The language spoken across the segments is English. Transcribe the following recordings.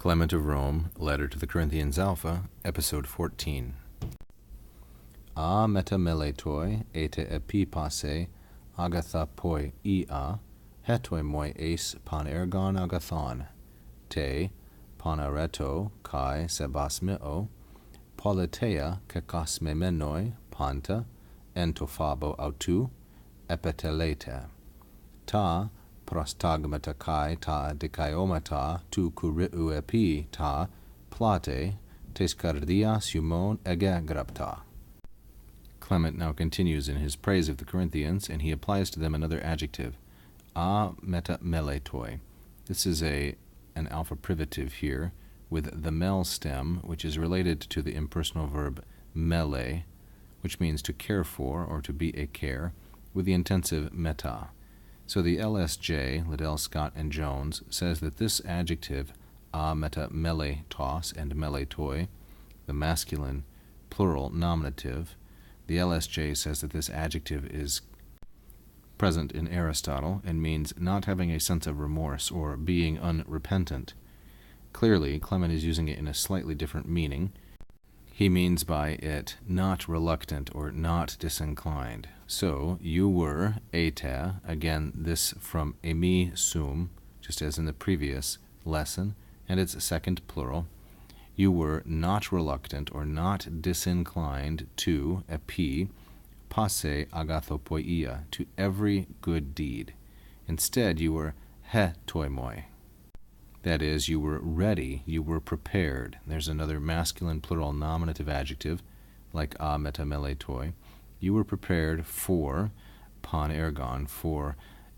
Clement of Rome, Letter to the Corinthians Alpha, Episode 14. A metameletoi ete epipase agatha poi ia hetoi moi eis pan ergon agathon te panareto kai sebasmio politea kekasmemenoi panta entophabo autu epetelete ta prostagmata kai ta dikaiomata tu kuriu epi ta plate tes cardias humon ege grapta. Clement now continues in his praise of the Corinthians, and he applies to them another adjective, a metameletoi. This is an alpha privative here with the mel stem, which is related to the impersonal verb mele, which means to care for or to be a care, with the intensive meta. So the LSJ, Liddell, Scott, and Jones, says that this adjective, a metameletos and meletoi, the masculine plural nominative, the LSJ says that this adjective is present in Aristotle and means not having a sense of remorse or being unrepentant. Clearly, Clement is using it in a slightly different meaning. He means by it not reluctant or not disinclined. So, you were eta, again this from emi sum, just as in the previous lesson, and its second plural. You were not reluctant or not disinclined to epi, passe agathopoia, to every good deed. Instead, you were he toimoi. That is, you were ready, you were prepared. There's another masculine plural nominative adjective, like a metameletoi. You were prepared for, pan ergon, for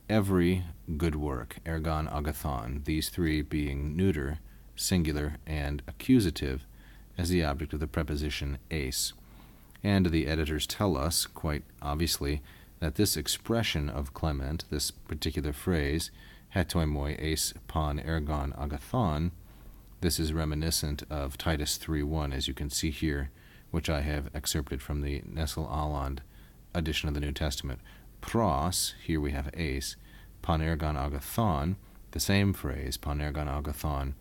every good work, ergon agathon, these three being neuter, singular, and accusative as the object of the preposition eis. And the editors tell us, quite obviously, that this expression of Clement, this particular phrase, hetoi moi eis pan ergon agathon, this is reminiscent of Titus 3:1, as you can see here, which I have excerpted from the Nestle-Aland edition of the New Testament. Pros, here we have eis, pan ergon agathon, the same phrase, pan ergon agathon,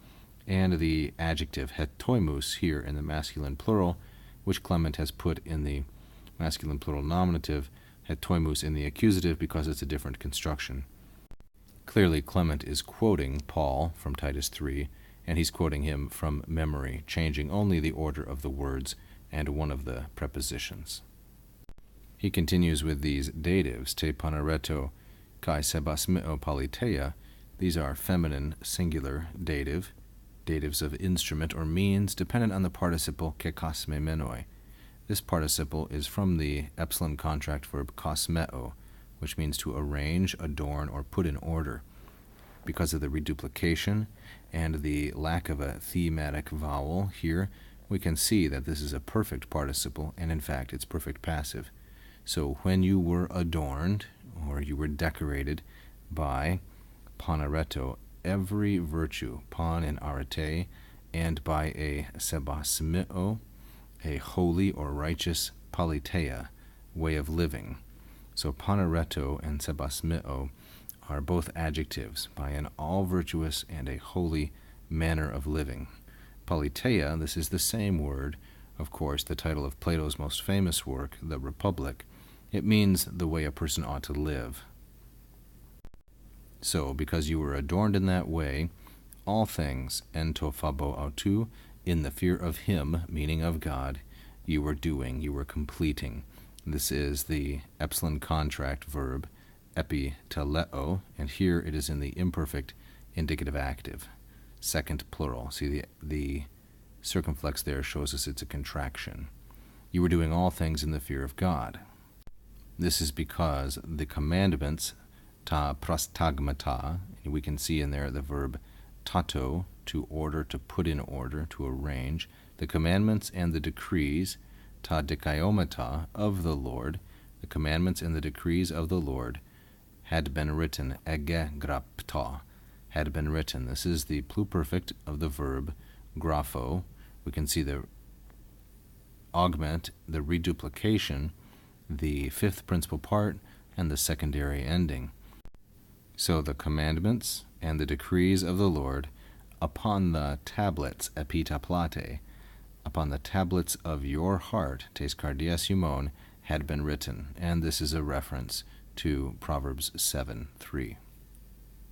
and the adjective hetoimus here in the masculine plural, which Clement has put in the masculine plural nominative, hetoimus in the accusative because it's a different construction. Clearly, Clement is quoting Paul from Titus 3, and he's quoting him from memory, changing only the order of the words and one of the prepositions. He continues with these datives, te panareto kai sebasmio politea. These are feminine singular dative, datives of instrument or means, dependent on the participle kekasmemenoi. This participle is from the epsilon contract verb kosmeo, which means to arrange, adorn, or put in order. Because of the reduplication and the lack of a thematic vowel here, we can see that this is a perfect participle, and in fact it's perfect passive. So when you were adorned, or you were decorated by panareto, every virtue, pan and arete, and by a sebasmio, a holy or righteous politea, way of living. So panareto and sebasmio are both adjectives, by an all-virtuous and a holy manner of living. Politea, this is the same word, of course, the title of Plato's most famous work, The Republic. It means the way a person ought to live. So, because you were adorned in that way, all things, entophabo autu, in the fear of him, meaning of God, you were doing, you were completing. This is the epsilon contract verb, epiteleo, and here it is in the imperfect indicative active, second plural. See, the circumflex there shows us it's a contraction. You were doing all things in the fear of God. This is because the commandments, ta prostagmata, we can see in there the verb tato, to order, to put in order, to arrange. The commandments and the decrees, ta dikaiomata, of the Lord, the commandments and the decrees of the Lord, had been written, ege grapta, had been written. This is the pluperfect of the verb grapho. We can see the augment, the reduplication, the fifth principal part, and the secondary ending. So the commandments and the decrees of the Lord upon the tablets, epitaplate, upon the tablets of your heart, tes cardias humon, had been written. And this is a reference to Proverbs 7:3.